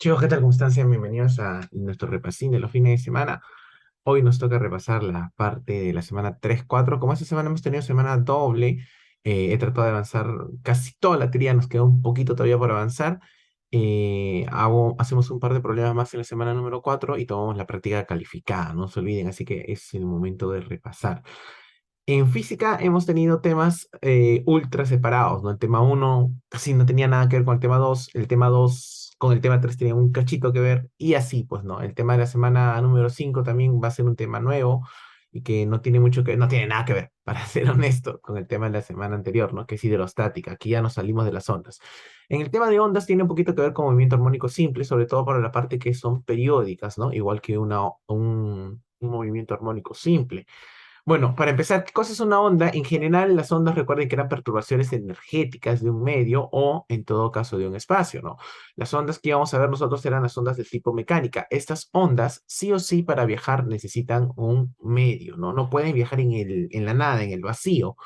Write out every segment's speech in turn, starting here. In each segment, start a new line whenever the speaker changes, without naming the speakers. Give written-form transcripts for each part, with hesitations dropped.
Chicos, ¿qué tal? ¿Cómo están? Sean bienvenidos a nuestro repasín de los fines de semana. Hoy nos toca repasar la parte de la semana 3-4. Como esta semana hemos tenido semana doble, he tratado de avanzar casi toda la tría, nos queda un poquito todavía por avanzar. Hacemos un par de problemas más en la semana número 4 y tomamos la práctica calificada, no se olviden, así que es el momento de repasar. En física hemos tenido temas ultra separados, ¿no? El tema uno casi no tenía nada que ver con el tema 2, el tema 2 con el tema 3 tenía un cachito que ver, y así, pues, ¿no? El tema de la semana número 5 también va a ser un tema nuevo y que no tiene no tiene nada que ver, para ser honesto, con el tema de la semana anterior, ¿no? Que es hidrostática, aquí ya nos salimos de las ondas. En el tema de ondas tiene un poquito que ver con movimiento armónico simple, sobre todo para la parte que son periódicas, ¿no? Igual que un movimiento armónico simple. Bueno, para empezar, ¿qué cosa es una onda? En general, las ondas recuerden que eran perturbaciones energéticas de un medio o, en todo caso, de un espacio, ¿no? Las ondas que íbamos a ver nosotros eran las ondas del tipo mecánica. Estas ondas, sí o sí, para viajar necesitan un medio, ¿no? No pueden viajar en la nada, en el vacío.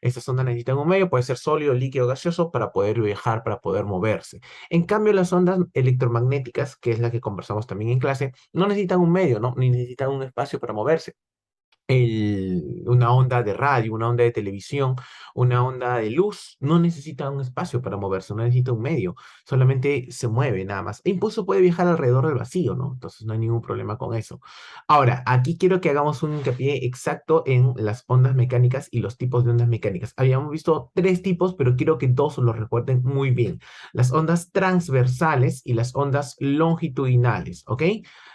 Estas ondas necesitan un medio, puede ser sólido, líquido, gaseoso, para poder viajar, para poder moverse. En cambio, las ondas electromagnéticas, que es la que conversamos también en clase, no necesitan un medio, ¿no? Ni necesitan un espacio para moverse. Una onda de radio, una onda de televisión, una onda de luz, no necesita un espacio para moverse, no necesita un medio, solamente se mueve nada más. E incluso puede viajar alrededor del vacío, ¿no? Entonces no hay ningún problema con eso. Ahora, aquí quiero que hagamos un hincapié exacto en las ondas mecánicas y los tipos de ondas mecánicas. Habíamos visto tres tipos, pero quiero que dos los recuerden muy bien. Las ondas transversales y las ondas longitudinales, ¿ok?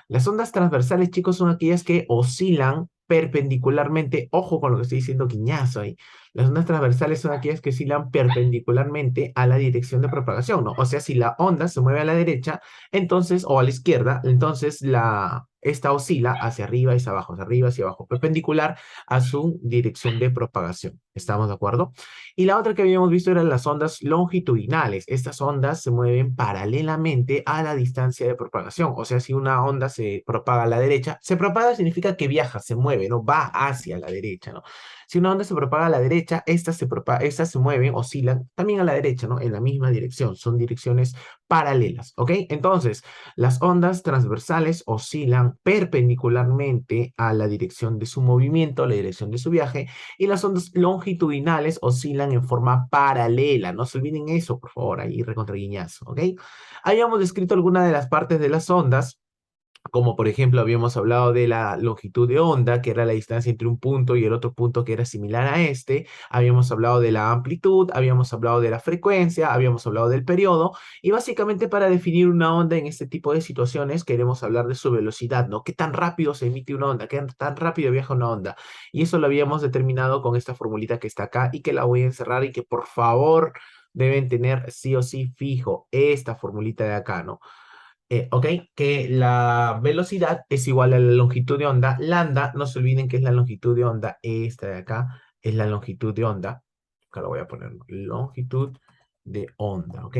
Las ondas transversales, chicos, son aquellas que oscilan perpendicularmente. Ojo con lo que estoy diciendo, guiñazo ahí. Las ondas transversales son aquellas que oscilan perpendicularmente a la dirección de propagación, ¿no? O sea, si la onda se mueve a la derecha, entonces, o a la izquierda, entonces esta oscila hacia arriba y hacia abajo, hacia arriba y hacia abajo, perpendicular a su dirección de propagación. ¿Estamos de acuerdo? Y la otra que habíamos visto eran las ondas longitudinales. Estas ondas se mueven paralelamente a la distancia de propagación. O sea, si una onda se propaga a la derecha, se propaga significa que viaja, se mueve, ¿no? Va hacia la derecha, ¿no? Si una onda se propaga a la derecha, estas se mueven, oscilan también a la derecha, ¿no? En la misma dirección. Son direcciones paralelas, ¿ok? Entonces, las ondas transversales oscilan perpendicularmente a la dirección de su movimiento, la dirección de su viaje, y las ondas longitudinales oscilan en forma paralela. No se olviden eso, por favor, ahí recontraguiñazo, ¿ok? Habíamos descrito algunas de las partes de las ondas, como por ejemplo habíamos hablado de la longitud de onda, que era la distancia entre un punto y el otro punto que era similar a este, habíamos hablado de la amplitud, habíamos hablado de la frecuencia, habíamos hablado del periodo, y básicamente para definir una onda en este tipo de situaciones queremos hablar de su velocidad, ¿no? ¿Qué tan rápido se emite una onda? ¿Qué tan rápido viaja una onda? Y eso lo habíamos determinado con esta formulita que está acá y que la voy a encerrar y que por favor deben tener sí o sí fijo esta formulita de acá, ¿no? ¿Ok? Que la velocidad es igual a la longitud de onda. Lambda, no se olviden que es la longitud de onda. Esta de acá es la longitud de onda. Acá lo voy a poner, ¿no? Longitud de onda, ¿ok?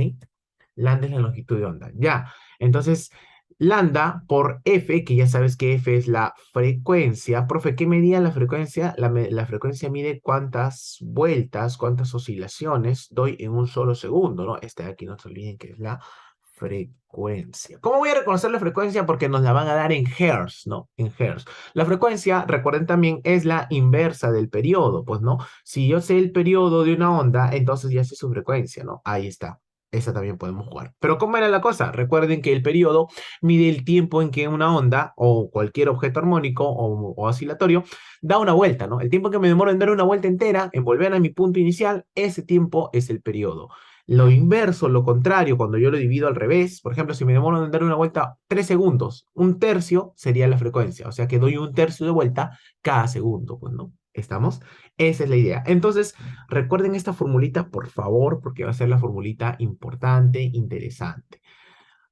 Lambda es la longitud de onda. Ya. Entonces, lambda por F, que ya sabes que F es la frecuencia. Profe, ¿qué medía la frecuencia? La frecuencia mide cuántas vueltas, cuántas oscilaciones doy en un solo segundo, ¿no? Este de aquí, no se olviden que es la frecuencia. ¿Cómo voy a reconocer la frecuencia? Porque nos la van a dar en hertz, ¿no? En hertz. La frecuencia, recuerden también, es la inversa del periodo, pues, ¿no? Si yo sé el periodo de una onda, entonces ya sé su frecuencia, ¿no? Ahí está. Esa también podemos jugar. Pero ¿cómo era la cosa? Recuerden que el periodo mide el tiempo en que una onda o cualquier objeto armónico o oscilatorio da una vuelta, ¿no? El tiempo que me demoro en dar una vuelta entera, en volver a mi punto inicial, ese tiempo es el periodo. Lo inverso, lo contrario, cuando yo lo divido al revés, por ejemplo, si me demoro en dar una vuelta 3 segundos, un tercio sería la frecuencia, o sea que doy un tercio de vuelta cada segundo, pues, ¿no? ¿Estamos? Esa es la idea. Entonces, recuerden esta formulita, por favor, porque va a ser la formulita importante, interesante.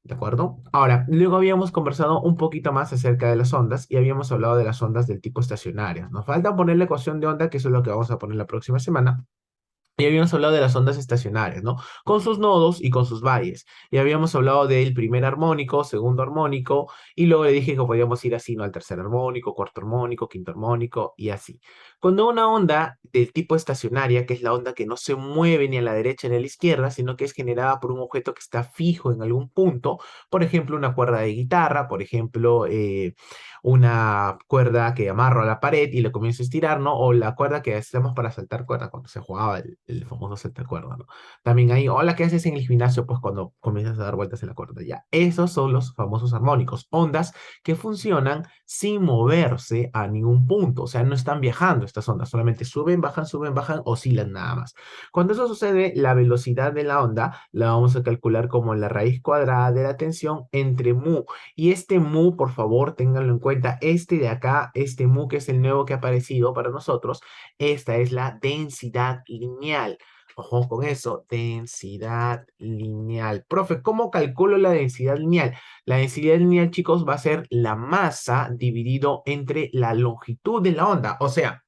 ¿De acuerdo? Ahora, luego habíamos conversado un poquito más acerca de las ondas y habíamos hablado de las ondas del tipo estacionarias. Nos falta poner la ecuación de onda, que eso es lo que vamos a poner la próxima semana. Y habíamos hablado de las ondas estacionarias, ¿no? Con sus nodos y con sus valles. Y habíamos hablado del primer armónico, segundo armónico, y luego le dije que podíamos ir así, ¿no? Al tercer armónico, cuarto armónico, quinto armónico, y así. Cuando una onda del tipo estacionaria, que es la onda que no se mueve ni a la derecha ni a la izquierda, sino que es generada por un objeto que está fijo en algún punto, por ejemplo, una cuerda de guitarra, por ejemplo, una cuerda que amarro a la pared y le comienzo a estirar, ¿no? O la cuerda que hacemos para saltar cuerda, cuando se jugaba el famoso saltar cuerda, ¿no? También hay, o la que haces en el gimnasio, pues cuando comienzas a dar vueltas en la cuerda, ya. Esos son los famosos armónicos, ondas que funcionan sin moverse a ningún punto, o sea, no están viajando estas ondas, solamente suben, bajan, oscilan nada más. Cuando eso sucede, la velocidad de la onda la vamos a calcular como la raíz cuadrada de la tensión entre mu. Y este mu, por favor, ténganlo en cuenta, este de acá, este mu que es el nuevo que ha aparecido para nosotros, esta es la densidad lineal. Ojo con eso, densidad lineal. Profe, ¿cómo calculo la densidad lineal? La densidad lineal, chicos, va a ser la masa dividido entre la longitud de la onda. O sea,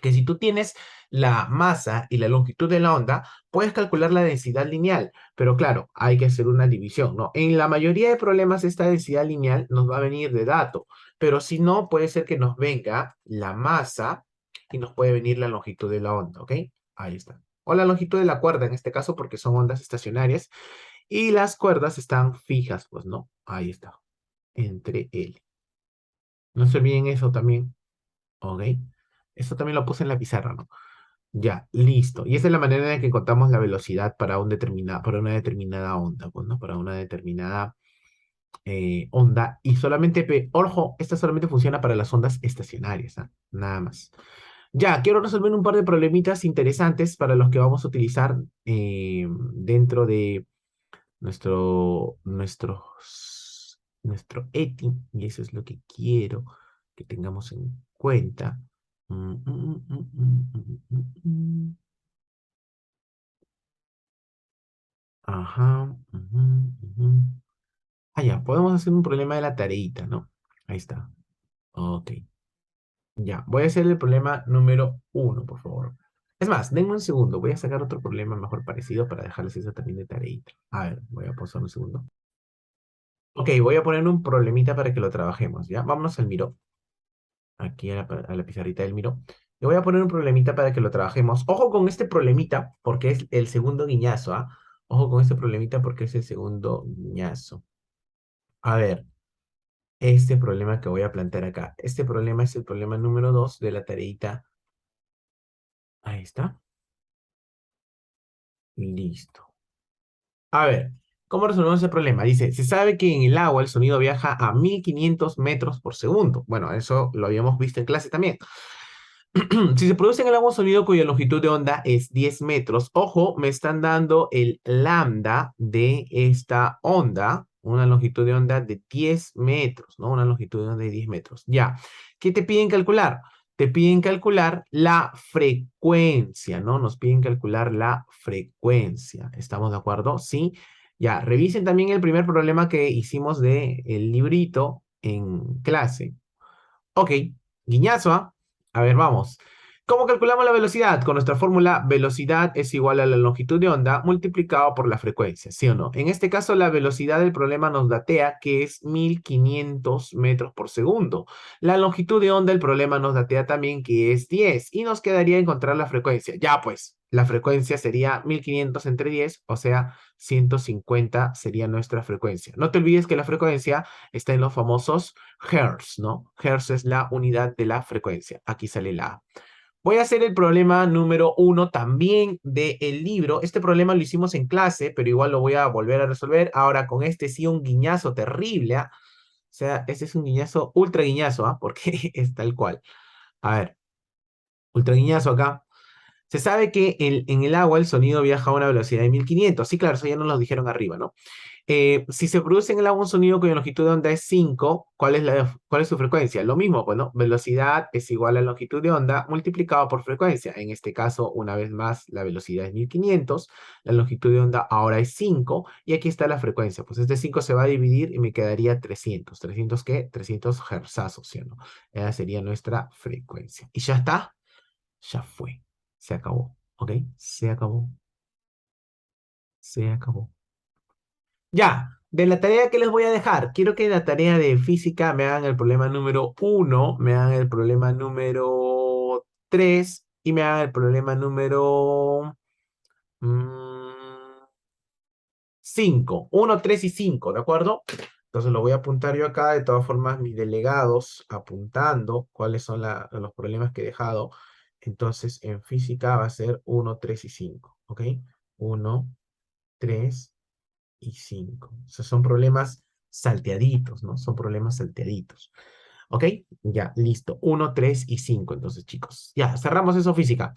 que si tú tienes la masa y la longitud de la onda, puedes calcular la densidad lineal, pero claro, hay que hacer una división, ¿no? En la mayoría de problemas esta densidad lineal nos va a venir de dato, pero si no, puede ser que nos venga la masa y nos puede venir la longitud de la onda, ¿ok? Ahí está. O la longitud de la cuerda en este caso, porque son ondas estacionarias y las cuerdas están fijas, pues, ¿no? Ahí está, entre L. No se olviden eso también, ¿ok? Eso también lo puse en la pizarra, ¿no? Ya, listo. Y esa es la manera en la que encontramos la velocidad para una determinada onda, pues, ¿no? Para una determinada onda. Y solamente, ojo, esta solamente funciona para las ondas estacionarias, ¿ah? Nada más. Ya, quiero resolver un par de problemitas interesantes para los que vamos a utilizar dentro de nuestro ETI. Y eso es lo que quiero que tengamos en cuenta. Mm, mm, mm, mm, mm, mm, mm, mm. Ajá. Ujú, ujú. Ah, ya, podemos hacer un problema de la tareita, ¿no? Ahí está. Ok. Ya, voy a hacer el problema número uno, por favor. Es más, denme un segundo. Voy a sacar otro problema mejor parecido para dejarles eso también de tareita. A ver, voy a pausar un segundo. Ok, voy a poner un problemita para que lo trabajemos, ¿ya? Vámonos al Miro. Aquí a la pizarrita del Miro. Le voy a poner un problemita para que lo trabajemos. Ojo con este problemita, porque es el segundo guiñazo, ¿ah? Ojo con este problemita porque es el segundo guiñazo. A ver, este problema que voy a plantear acá. Este problema es el problema número 2 de la tareita. Ahí está. Listo. A ver, ¿cómo resolvemos ese problema? Dice, se sabe que en el agua el sonido viaja a 1500 metros por segundo. Bueno, eso lo habíamos visto en clase también. Si se produce en el agua un sonido cuya longitud de onda es 10 metros, ojo, me están dando el lambda de esta onda, una longitud de onda de 10 metros, ¿no? Una longitud de onda de 10 metros. Ya, ¿qué te piden calcular? Te piden calcular la frecuencia, ¿no? Nos piden calcular la frecuencia. ¿Estamos de acuerdo? Sí. Ya, revisen también el primer problema que hicimos de el librito en clase. Ok, guiñazo, ¿ah? A ver, vamos. ¿Cómo calculamos la velocidad? Con nuestra fórmula, velocidad es igual a la longitud de onda multiplicado por la frecuencia, ¿sí o no? En este caso, la velocidad del problema nos datea que es 1500 metros por segundo. La longitud de onda del problema nos datea también que es 10 y nos quedaría encontrar la frecuencia. Ya pues, la frecuencia sería 1500 entre 10, o sea, 150 sería nuestra frecuencia. No te olvides que la frecuencia está en los famosos Hertz, ¿no? Hertz es la unidad de la frecuencia. Aquí sale la A. Voy a hacer el problema número uno también del libro. Este problema lo hicimos en clase, pero igual lo voy a volver a resolver. Ahora con este sí un guiñazo terrible, ¿ah? O sea, este es un guiñazo, ultra guiñazo, ¿ah? Porque es tal cual. A ver, ultra guiñazo acá. Se sabe que en el agua el sonido viaja a una velocidad de 1500. Sí, claro, eso ya nos lo dijeron arriba, ¿no? Si se produce en el agua un sonido cuya longitud de onda es 5, ¿cuál es su frecuencia? Lo mismo, bueno, velocidad es igual a longitud de onda multiplicado por frecuencia. En este caso, una vez más, la velocidad es 1500, la longitud de onda ahora es 5 y aquí está la frecuencia. Pues este 5 se va a dividir y me quedaría 300. ¿300 qué? 300 hertzazos, ¿sí o no? Esa sería nuestra frecuencia. Y ya está, ya fue, se acabó. ¿Ok? Se acabó. Se acabó. Ya, de la tarea que les voy a dejar, quiero que en la tarea de física me hagan el problema número uno, me hagan el problema número 3 y me hagan el problema número 5. 1, 3 y 5, ¿de acuerdo? Entonces lo voy a apuntar yo acá, de todas formas mis delegados apuntando cuáles son los problemas que he dejado. Entonces en física va a ser 1, 3 y 5, ¿ok? 1, 3 y 5. O sea, son problemas salteaditos, ¿no? Son problemas salteaditos. ¿Ok? Ya, listo. 1, 3 y 5. Entonces, chicos, ya, cerramos eso física.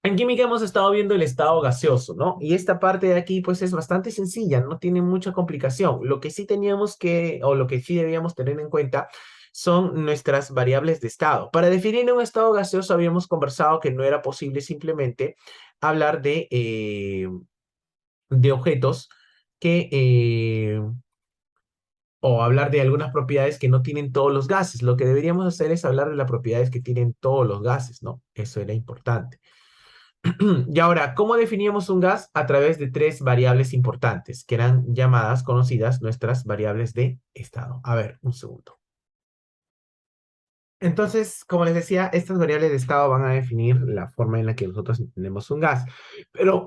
En química hemos estado viendo el estado gaseoso, ¿no? Y esta parte de aquí, pues, es bastante sencilla, no tiene mucha complicación. Lo que sí teníamos que, o lo que sí debíamos tener en cuenta, son nuestras variables de estado. Para definir un estado gaseoso habíamos conversado que no era posible simplemente hablar de objetos que, o hablar de algunas propiedades que no tienen todos los gases. Lo que deberíamos hacer es hablar de las propiedades que tienen todos los gases, ¿no? Eso era importante. Y ahora, ¿cómo definíamos un gas? A través de tres variables importantes, que eran llamadas, conocidas, nuestras variables de estado. A ver, un segundo. Entonces, como les decía, estas variables de estado van a definir la forma en la que nosotros entendemos un gas. Pero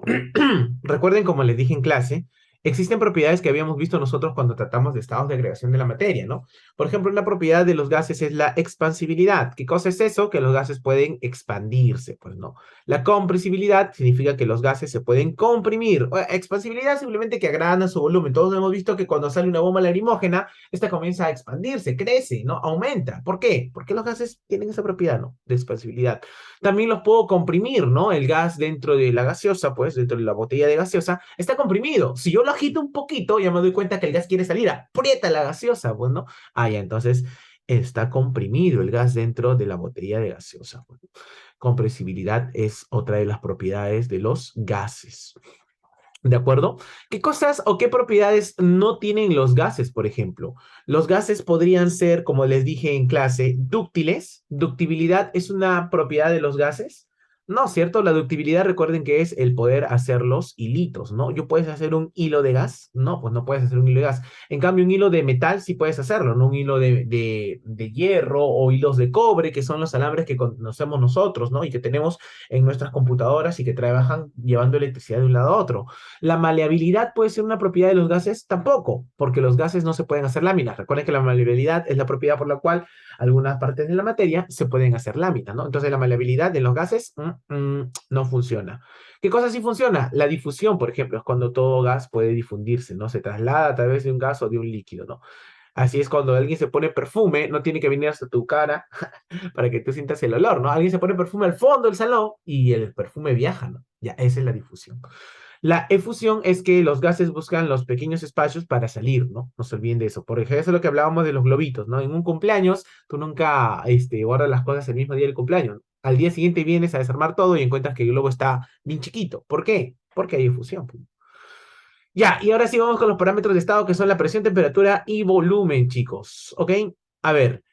recuerden, como les dije en clase, existen propiedades que habíamos visto nosotros cuando tratamos de estados de agregación de la materia, ¿no? Por ejemplo, una propiedad de los gases es la expansibilidad. ¿Qué cosa es eso? Que los gases pueden expandirse, pues no. La compresibilidad significa que los gases se pueden comprimir. Expansibilidad simplemente que agranda su volumen. Todos hemos visto que cuando sale una bomba lacrimógena, esta comienza a expandirse, crece, ¿no? Aumenta. ¿Por qué? Porque los gases tienen esa propiedad, ¿no? De expansibilidad. También los puedo comprimir, ¿no? El gas dentro de la gaseosa, pues, dentro de la botella de gaseosa, está comprimido. Si yo lo agito un poquito, ya me doy cuenta que el gas quiere salir, aprieta la gaseosa, pues, ¿no? Ah, ya, entonces está comprimido el gas dentro de la botella de gaseosa. Pues. Compresibilidad es otra de las propiedades de los gases. ¿De acuerdo? ¿Qué cosas o qué propiedades no tienen los gases, por ejemplo? Los gases podrían ser, como les dije en clase, dúctiles. ¿Ductibilidad es una propiedad de los gases? No, ¿cierto? La ductibilidad, recuerden que es el poder hacer los hilitos, ¿no? ¿Yo puedes hacer un hilo de gas? No, pues no puedes hacer un hilo de gas. En cambio, un hilo de metal sí puedes hacerlo, ¿no? Un hilo de hierro o hilos de cobre, que son los alambres que conocemos nosotros, ¿no? Y que tenemos en nuestras computadoras y que trabajan llevando electricidad de un lado a otro. La maleabilidad puede ser una propiedad de los gases, tampoco, porque los gases no se pueden hacer láminas. Recuerden que la maleabilidad es la propiedad por la cual algunas partes de la materia se pueden hacer láminas, ¿no? Entonces la maleabilidad de los gases no funciona. ¿Qué cosa sí funciona? La difusión, por ejemplo, es cuando todo gas puede difundirse, ¿no? Se traslada a través de un gas o de un líquido, ¿no? Así es cuando alguien se pone perfume, no tiene que venir hasta tu cara para que tú sientas el olor, ¿no? Alguien se pone perfume al fondo del salón y el perfume viaja, ¿no? Ya, esa es la difusión. La efusión es que los gases buscan los pequeños espacios para salir, ¿no? No se olviden de eso. Por ejemplo, eso es lo que hablábamos de los globitos, ¿no? En un cumpleaños, tú nunca guardas las cosas el mismo día del cumpleaños. Al día siguiente vienes a desarmar todo y encuentras que el globo está bien chiquito. ¿Por qué? Porque hay efusión. Pues. Ya, y ahora sí vamos con los parámetros de estado que son la presión, temperatura y volumen, chicos. ¿Ok? A ver,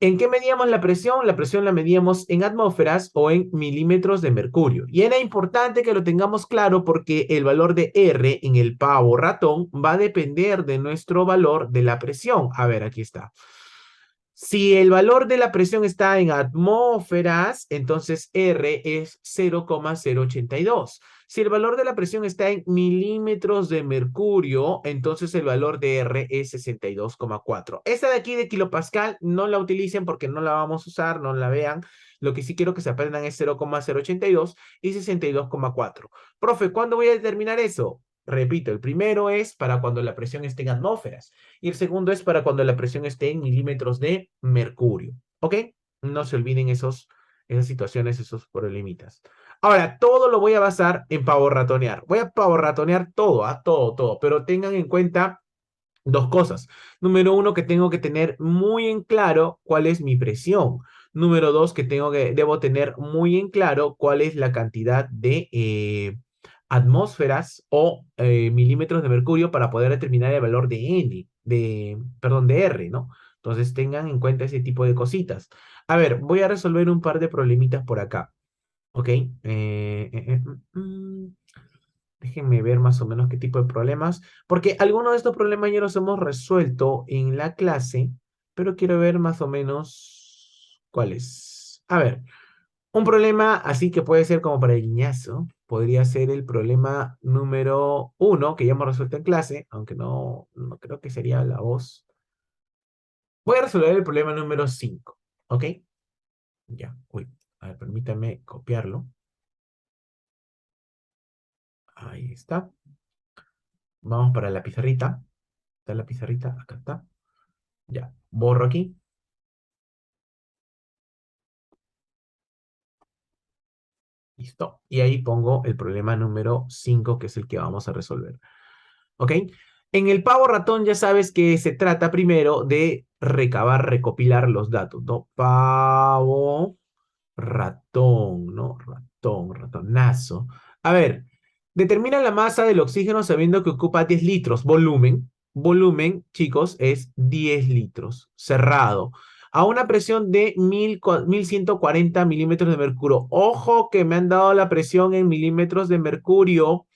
¿en qué medíamos la presión? La presión la medíamos en atmósferas o en milímetros de mercurio. Y era importante que lo tengamos claro porque el valor de R en el pavo ratón va a depender de nuestro valor de la presión. A ver, aquí está. Si el valor de la presión está en atmósferas, entonces R es 0,082. Si el valor de la presión está en milímetros de mercurio, entonces el valor de R es 62,4. Esta de aquí de kilopascal no la utilicen porque no la vamos a usar, no la vean. Lo que sí quiero que se aprendan es 0,082 y 62,4. Profe, ¿cuándo voy a determinar eso? Repito, el primero es para cuando la presión esté en atmósferas y el segundo es para cuando la presión esté en milímetros de mercurio. ¿Ok? No se olviden esas situaciones, esos problemitas. Ahora, todo lo voy a basar en pavo ratonear. Voy a pavo ratonear todo, todo, pero tengan en cuenta dos cosas. Número uno, que tengo que tener muy en claro cuál es mi presión. Número dos, que debo tener muy en claro cuál es la cantidad de atmósferas o milímetros de mercurio para poder determinar el valor de N, perdón, de R, ¿no? Entonces tengan en cuenta ese tipo de cositas. A ver, voy a resolver un par de problemitas por acá. Ok. Déjenme ver más o menos qué tipo de problemas, porque algunos de estos problemas ya los hemos resuelto en la clase, pero quiero ver más o menos cuáles. A ver, un problema así que puede ser como para el guiñazo, podría ser el problema número uno, que ya hemos resuelto en clase, aunque no creo que sería la voz. Voy a resolver el problema número 5, ¿ok? Ya, uy, a ver, permítame copiarlo. Ahí está. Vamos para la pizarrita. ¿Está la pizarrita? Acá está. Ya, borro aquí. Listo. Y ahí pongo el problema número 5, que es el que vamos a resolver. ¿Ok? En el pavo ratón ya sabes que se trata primero de recabar, recopilar los datos, ¿no? Pavo ratón, ¿no? Ratón, ratonazo. A ver, determina la masa del oxígeno sabiendo que ocupa 10 litros. Volumen. Volumen, chicos, es 10 litros. Cerrado. A una presión de 1140 milímetros de mercurio. Ojo que me han dado la presión en milímetros de mercurio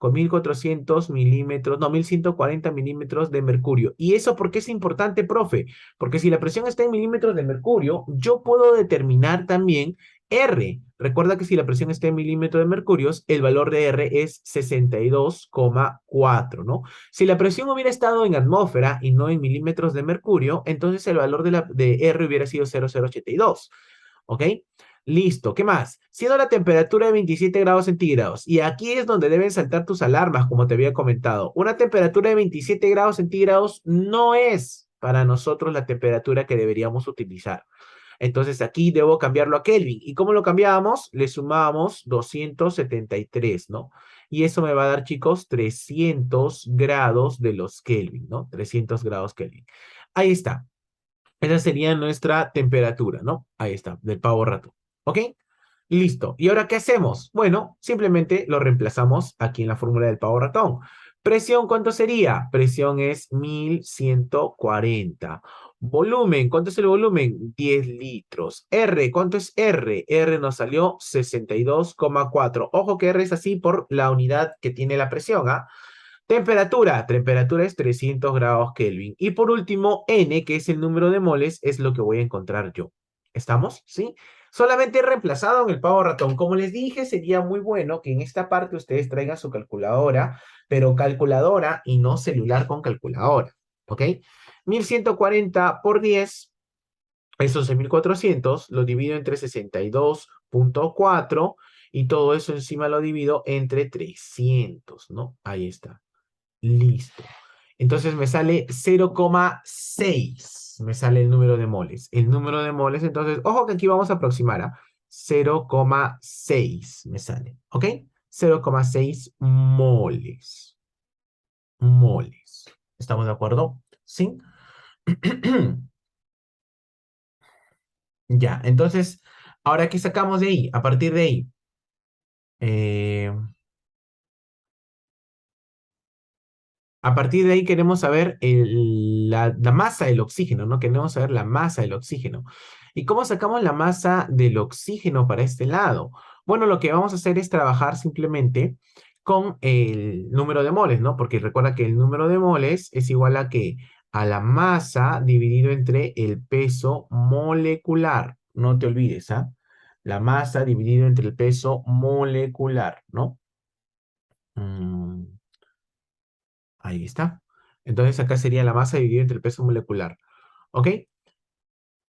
con 1400 milímetros, no, 1140 milímetros de mercurio. ¿Y eso por qué es importante, profe? Porque si la presión está en milímetros de mercurio, yo puedo determinar también R. Recuerda que si la presión está en milímetros de mercurio, el valor de R es 62,4, ¿no? Si la presión hubiera estado en atmósfera y no en milímetros de mercurio, entonces el valor de R hubiera sido 0,082. ¿Ok? Listo, ¿qué más? Siendo la temperatura de 27 grados centígrados, y aquí es donde deben saltar tus alarmas, como te había comentado. Una temperatura de 27 grados centígrados no es para nosotros la temperatura que deberíamos utilizar. Entonces aquí debo cambiarlo a Kelvin. ¿Y cómo lo cambiamos? Le sumamos 273, ¿no? Y eso me va a dar, chicos, 300 grados de los Kelvin, ¿no? 300 grados Kelvin. Ahí está. Esa sería nuestra temperatura, ¿no? Ahí está, del pavo rato. ¿Ok? Listo. ¿Y ahora qué hacemos? Bueno, simplemente lo reemplazamos aquí en la fórmula del pavo ratón. Presión, ¿cuánto sería? Presión es 1140. Volumen, ¿cuánto es el volumen? 10 litros. R, ¿cuánto es R? R nos salió 62,4. Ojo que R es así por la unidad que tiene la presión, ¿ah? Temperatura, temperatura es 300 grados Kelvin. Y por último, N, que es el número de moles, es lo que voy a encontrar yo. ¿Estamos? ¿Sí? Solamente he reemplazado en el pavo ratón. Como les dije, sería muy bueno que en esta parte ustedes traigan su calculadora, pero calculadora y no celular con calculadora. ¿Ok? 1140 por 10 es 11.400. Lo divido entre 62,4 y todo eso encima lo divido entre 300, ¿no? Ahí está. Listo. Entonces me sale 0,6. Me sale el número de moles. El número de moles, entonces, ojo que aquí vamos a aproximar a 0,6 me sale. ¿Ok? 0,6 moles. Moles. ¿Estamos de acuerdo? ¿Sí? Ya, entonces, ahora, ¿qué sacamos de ahí? A partir de ahí, eh, a partir de ahí queremos saber la masa del oxígeno, ¿no? Queremos saber la masa del oxígeno. ¿Y cómo sacamos la masa del oxígeno para este lado? Bueno, lo que vamos a hacer es trabajar simplemente con el número de moles, ¿no? Porque recuerda que el número de moles es igual a ¿qué? A la masa dividido entre el peso molecular. No te olvides, ¿ah? La masa dividido entre el peso molecular, ¿no? Mm, Ahí está. Entonces acá sería la masa dividida entre el peso molecular. ¿Ok?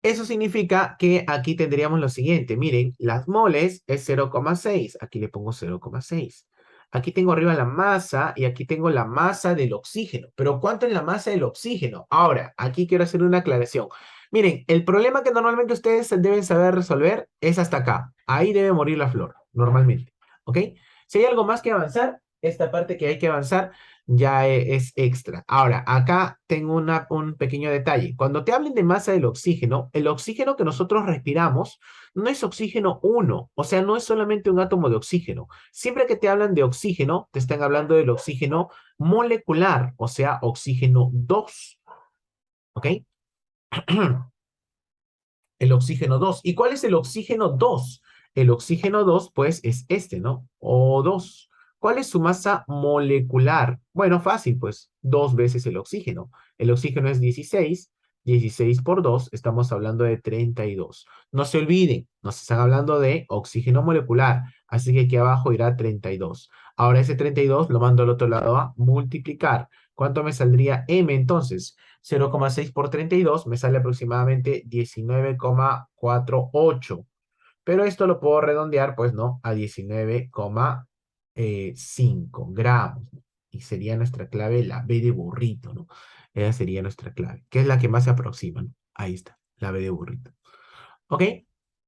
Eso significa que aquí tendríamos lo siguiente. Miren, las moles es 0,6. Aquí le pongo 0,6. Aquí tengo arriba la masa y aquí tengo la masa del oxígeno. Pero ¿cuánto es la masa del oxígeno? Ahora, aquí quiero hacer una aclaración. Miren, el problema que normalmente ustedes deben saber resolver es hasta acá. Ahí debe morir la flor, normalmente. ¿Ok? Si hay algo más que avanzar, esta parte que hay que avanzar ya es extra. Ahora, acá tengo un pequeño detalle. Cuando te hablen de masa del oxígeno, el oxígeno que nosotros respiramos no es oxígeno uno, o sea, no es solamente un átomo de oxígeno. Siempre que te hablan de oxígeno, te están hablando del oxígeno molecular, o sea, oxígeno 2. ¿Ok? El oxígeno 2. ¿Y cuál es el oxígeno 2? El oxígeno 2 pues, es este, ¿no? O2. ¿Cuál es su masa molecular? Bueno, fácil, pues, dos veces el oxígeno. El oxígeno es 16, 16 por 2, estamos hablando de 32. No se olviden, nos están hablando de oxígeno molecular, así que aquí abajo irá 32. Ahora ese 32 lo mando al otro lado a multiplicar. ¿Cuánto me saldría M entonces? 0,6 por 32 me sale aproximadamente 19,48. Pero esto lo puedo redondear, pues, ¿no? A 19,5 gramos, ¿no? Y sería nuestra clave la B de burrito, ¿no? Esa sería nuestra clave, que es la que más se aproxima, ¿no? Ahí está, la B de burrito. ¿Ok?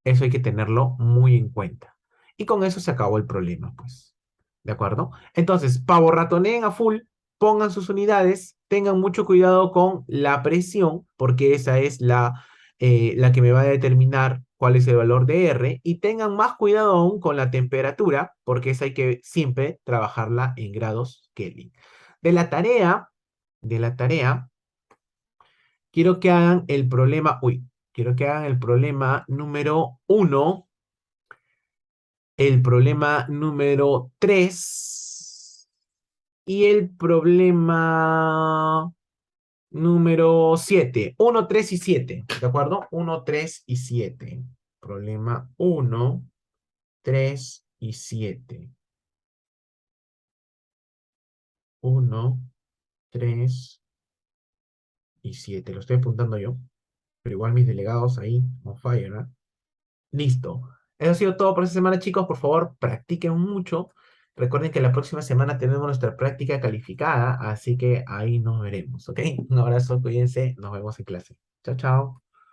Eso hay que tenerlo muy en cuenta. Y con eso se acabó el problema, pues. ¿De acuerdo? Entonces, pavo ratoneen a full, pongan sus unidades, tengan mucho cuidado con la presión, porque esa es la que me va a determinar cuál es el valor de R, y tengan más cuidado aún con la temperatura, porque esa hay que siempre trabajarla en grados Kelvin. De la tarea, de la tarea, quiero que hagan el problema, quiero que hagan el problema número uno, el problema número 3 y el problema número 7. Uno, 3 y 7, ¿de acuerdo? Uno, 3 y 7. Problema uno, 3 y 7. Uno, 3 y 7. Lo estoy apuntando yo, pero igual mis delegados ahí, on fire, ¿no? Listo. Eso ha sido todo por esta semana, chicos. Por favor, practiquen mucho. Recuerden que la próxima semana tenemos nuestra práctica calificada, así que ahí nos veremos, ¿ok? Un abrazo, cuídense, nos vemos en clase. Chao, chao.